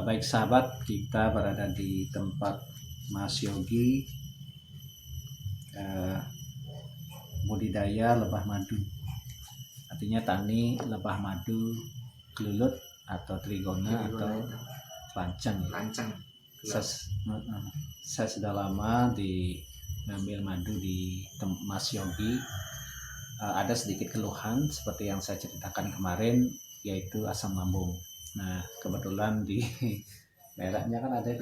Baik sahabat, kita berada di tempat Mas Yogi, budidaya lebah madu. Artinya tani lebah madu gelulut atau trigona atau lancang. Saya sudah lama ngambil madu di Mas Yogi. Ada sedikit keluhan seperti yang saya ceritakan kemarin, yaitu asam lambung. Nah, kebetulan di merahnya kan ada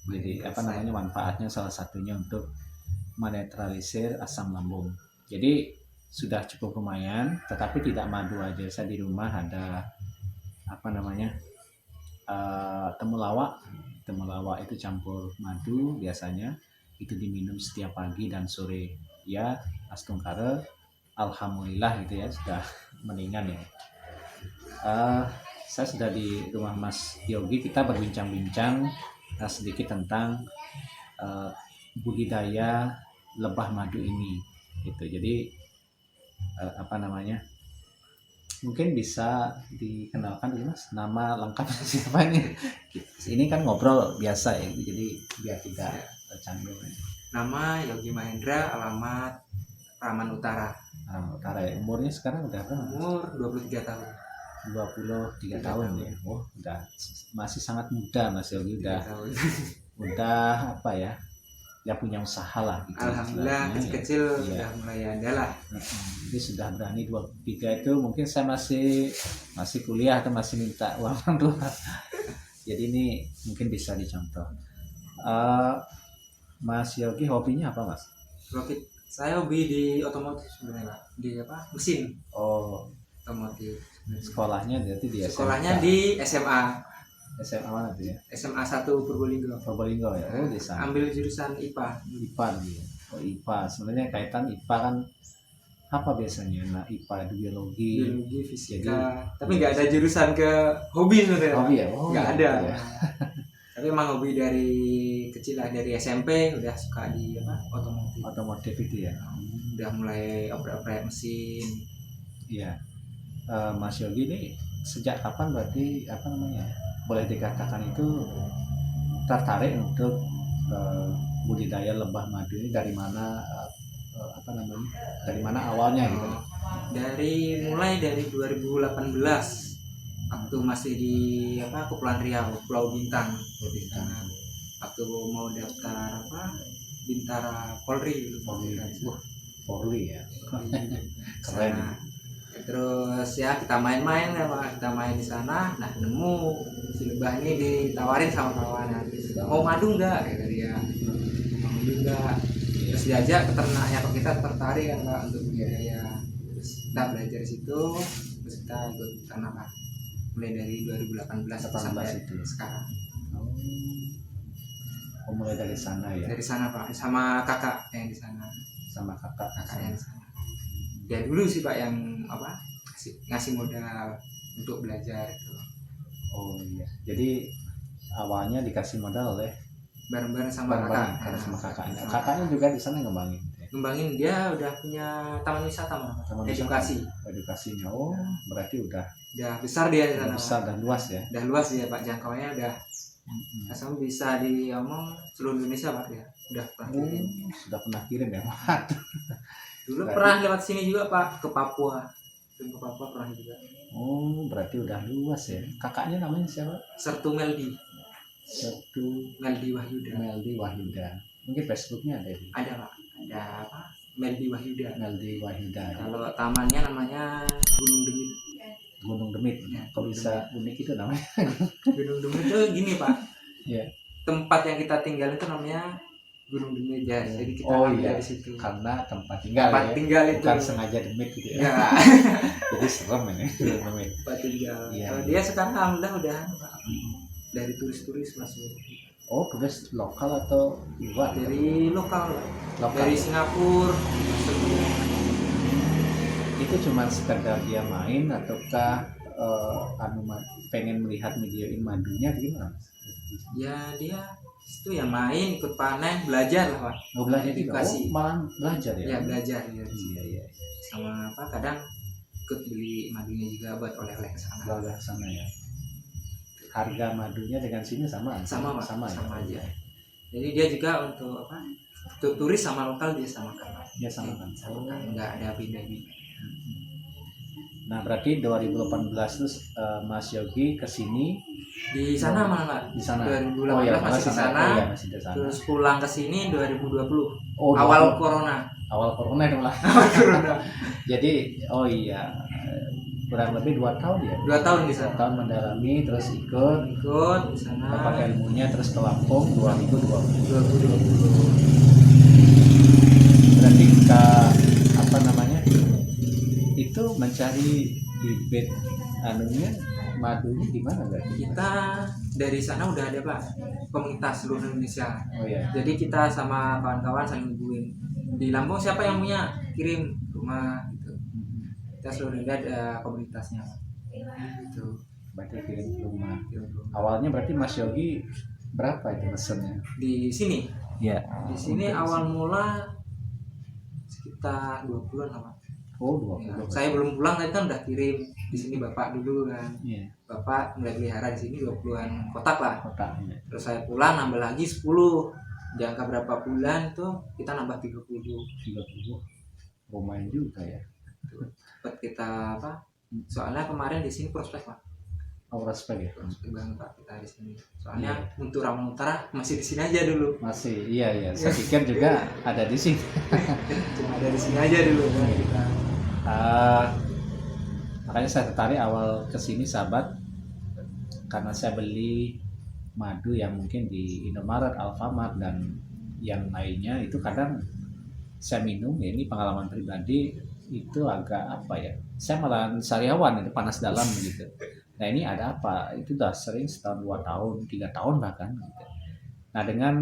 jadi manfaatnya salah satunya untuk menetralisir asam lambung. Jadi sudah cukup lumayan, tetapi tidak madu aja. Saya di rumah ada temulawak. Temulawak itu campur madu biasanya, itu diminum setiap pagi dan sore. Ya, Astungkara, alhamdulillah gitu ya, sudah mendingan ya. Saya sudah di rumah Mas Yogi, kita berbincang-bincang sedikit tentang budidaya lebah madu ini gitu. Jadi mungkin bisa dikenalkan dulu Mas, nama lengkap siapa ini? Ini kan ngobrol biasa ya, jadi biar tidak tercanggung. Nama Yogi Mahendra, alamat Raman Utara. Raman Utara ya. Umurnya sekarang udah berapa? Umur 23 tahun. 23 tahun ya. Oh, udah masih sangat muda Mas Yogi, udah ya punya usaha lah gitu. Alhamdulillah, kecil-kecil ya. Udah mulai ada lah. Jadi sudah berani 23 itu mungkin saya masih kuliah atau masih minta uang orang tua. Jadi ini mungkin bisa dicontoh. Mas Yogi hobinya apa Mas? Saya hobi di otomotif sebenarnya, di mesin. Oh, otomotif. Sekolahnya berarti di SMA. Sekolahnya di SMA. SMA mana tuh ya? SMA 1 Purbalingga. Purbalingga ya. Oh, di sana. Ambil jurusan IPA. IPA dia. Oh, IPA. Sebenarnya kaitan IPA kan apa biasanya? Nah, IPA itu biologi, fisika. Jadi, tapi nggak ada jurusan ke hobi sebenarnya. Hobi ya? Oh, nggak ada. Ya. Tapi emang hobi dari kecil lah, dari SMP udah suka di otomotif. Otomotif itu ya. Udah mulai operasi mesin. Iya. Mas Yogi ini sejak kapan berarti boleh dikatakan itu tertarik untuk budidaya lebah madu ini? Dari mana dari mana awalnya gitu? Mulai dari 2018 waktu masih di Kepulauan Riau, Pulau Bintang. Waktu mau daftar Bintara Polri gitu. Polri ya. Keren. Terus ya kita main di sana. Nah, nemu si lebah ini ditawarin sama kawan, mau madu nggak? Kata dia, mau madu nggak? Terus diajak peternaknya, kok kita tertarik kan Pak untuk budidaya. Terus kita belajar di situ, terus kita ikut ternak lah. Mulai dari 2018 sampai itu sekarang. Oh, mulai dari sana ya? Dari sana Pak, sama kakak yang di sana. Sama kakak yang di sana. Dia dulu sih Pak yang ngasih modal untuk belajar itu. Oh iya. Jadi awalnya dikasih modal oleh bareng-bareng sama kakak. Sama kakaknya. Kakaknya juga di sana ngembangin. Ngembangin, dia udah punya taman wisata edukasi. Edukasinya. Oh, berarti udah besar dia di sana. Besar dan luas ya. Udah luas ya Pak, jangkauannya udah asal bisa diomong seluruh Indonesia Pak ya. Sudah pernah kirim ya. Dulu pernah lewat sini juga Pak, ke Papua. Ke Papua pernah juga. Oh, berarti udah luas ya. Kakaknya namanya siapa? Sertu Meldi Wahyuda. Mungkin Facebooknya ada ya? Ada Pak. Ada Meldi Wahyuda. Kalau tamannya namanya Gunung Demit. Ya, kok bisa unik itu namanya? Gunung Demit itu gini Pak. Ya. Tempat yang kita tinggal itu namanya Gunung Demit ya. Jadi kita dari situ. Karena tempat tinggal itu bukan sengaja demit gitu ya. Jadi serem ini Gunung Demit. Tempat tinggal. Ya. Dia sekarang alhamdulillah udah dari turis-turis masuk. Oh, turis lokal atau luar? Dari lokal. Dari Singapura. Itu cuma sekedar dia main ataukah pengen melihat mediain madunya gimana? Ya dia itu ya main, ikut panen, belajar lah Pak. Oh, belajar juga. Malah belajar ya? Ya belajar ya. Iya. Sama kadang ikut beli madunya juga buat oleh-oleh ke sana. Oleh sana ya. harga madunya dengan sini sama sama Pak, sama sama ya? aja. Jadi dia juga untuk apa? Untuk turis sama lokal dia samakan Pak. Ya sama kan. Samakan, nggak ada beda-beda. Nah berarti 2018 terus Mas Yogi kesini Di sana mana Pak? di sana. 2018 Oh ya masih di sana. Oh, ya, masih di sana. Terus pulang ke sini 2020. Oh, Awal corona. Awal corona dong lah. Awal corona. Jadi oh iya kurang lebih 2 tahun ya. 2 tahun di 2 sana. tahun mendalami terus ikut Di sana. dapat ilmunya terus ke Lampung 2020. 2020. Berarti apa namanya itu mencari bibit anunya madunya gimana berarti? Kita dari sana udah ada Pak komunitas seluruh Indonesia. Oh ya. Jadi kita sama kawan-kawan saling hubungin. Di Lampung siapa yang punya kirim rumah gitu. Kita seluruh Indonesia ada komunitasnya. Gitu. Berarti kirim ke rumah. Kirim rumah. Awalnya berarti Mas Yogi berapa itu mesennya? Di sini. Ya. Di sini awal mula sekitar 2 bulan lah Pak. Oh 20. Ya, saya belum pulang tadi kan udah kirim di sini Bapak dulu kan. Iya. Bapak mulai pelihara di sini 20-an kotak lah. Kotaknya. Terus saya pulang nambah lagi 10. Jangka berapa bulan tuh kita nambah 30. 30. Lumayan juga ya. Buat kita apa? Soalnya kemarin di sini prospek Pak. Oh respect ya. Prospek banget Pak kita di sini. Soalnya untuk Rambang Utara masih di sini aja dulu. Masih iya. Saya pikir juga ada di sini. Cuma ada di sini aja dulu kan kita. Makanya saya tertarik awal kesini sahabat karena saya beli madu yang mungkin di Indomaret, Alfamart dan yang lainnya itu kadang saya minum ya ini pengalaman pribadi itu agak apa ya saya malah sariawan itu panas dalam gitu. Nah ini ada apa itu udah sering setahun 2 tahun 3 tahun bahkan gitu. Nah dengan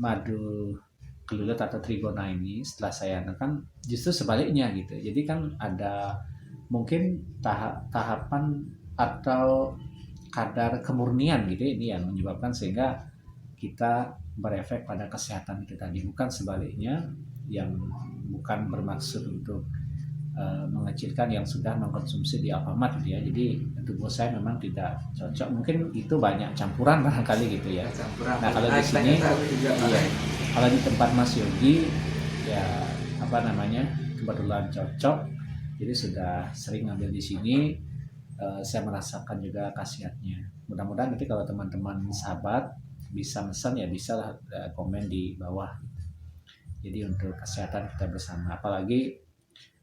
madu kelulut atau trigona ini setelah saya kan justru sebaliknya gitu. Jadi kan ada mungkin tahapan atau kadar kemurnian gitu ini yang menyebabkan sehingga kita berefek pada kesehatan kita tadi bukan sebaliknya yang bukan bermaksud untuk mengecilkan yang sudah mengkonsumsi di Alfamart gitu ya. Jadi tubuh saya memang tidak cocok. Mungkin itu banyak campuran barangkali gitu ya. Campuran. Nah kalau di sini iya, kalau di tempat Mas Yogi ya apa namanya kebetulan cocok. Jadi sudah sering ngambil di sini. Saya merasakan juga khasiatnya. Mudah-mudahan nanti kalau teman-teman sahabat bisa pesan ya bisa lah komen di bawah. Jadi untuk kesehatan kita bersama. Apalagi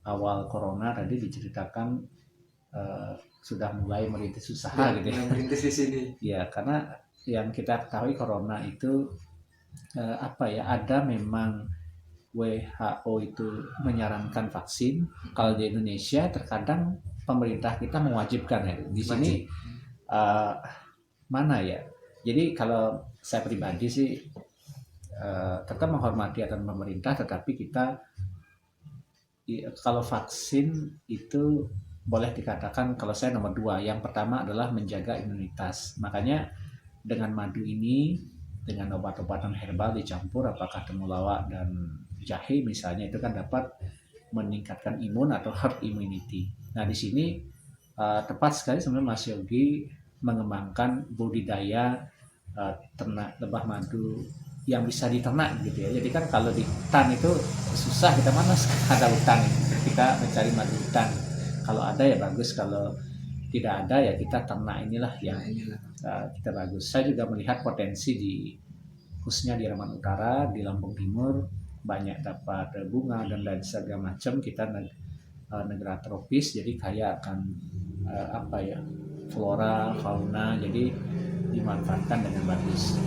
awal corona tadi diceritakan sudah mulai merintis usaha gitu ya. Merintis di sini. Ya karena yang kita ketahui corona itu apa ya ada memang WHO itu menyarankan vaksin. Kalau di Indonesia terkadang pemerintah kita mewajibkan ya. Di sini mana ya? Jadi kalau saya pribadi sih tetap menghormati aturan pemerintah, tetapi kita kalau vaksin itu boleh dikatakan kalau saya nomor 2. Yang pertama adalah menjaga imunitas. Makanya dengan madu ini, dengan obat-obatan herbal dicampur, apakah temulawak dan jahe misalnya, itu kan dapat meningkatkan imun atau herd immunity. Nah di sini tepat sekali sebenarnya Mas Yogi mengembangkan budidaya ternak lebah madu yang bisa diternak gitu ya. Jadi kan kalau di hutan itu susah kita mana ada hutan kita mencari madu hutan. Kalau ada ya bagus, kalau tidak ada ya kita ternak inilah yang kita bagus. Saya juga melihat potensi di khususnya di Rambang Utara, di Lampung Timur banyak dapat bunga dan lain segala macam. Kita negara tropis jadi kaya akan apa ya flora fauna, jadi dimanfaatkan dengan bagus.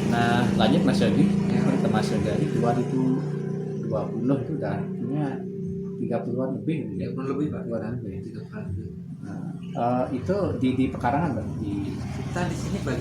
Nah lanjut Mas Yogi ke Mas Yogi dari 2020 itu udah punya 30-an lebih gitu ya. 30 lebih Pak. 30-an lebih. 30 lebih. Nah, itu di pekarangan Bang. Kita di sini bagi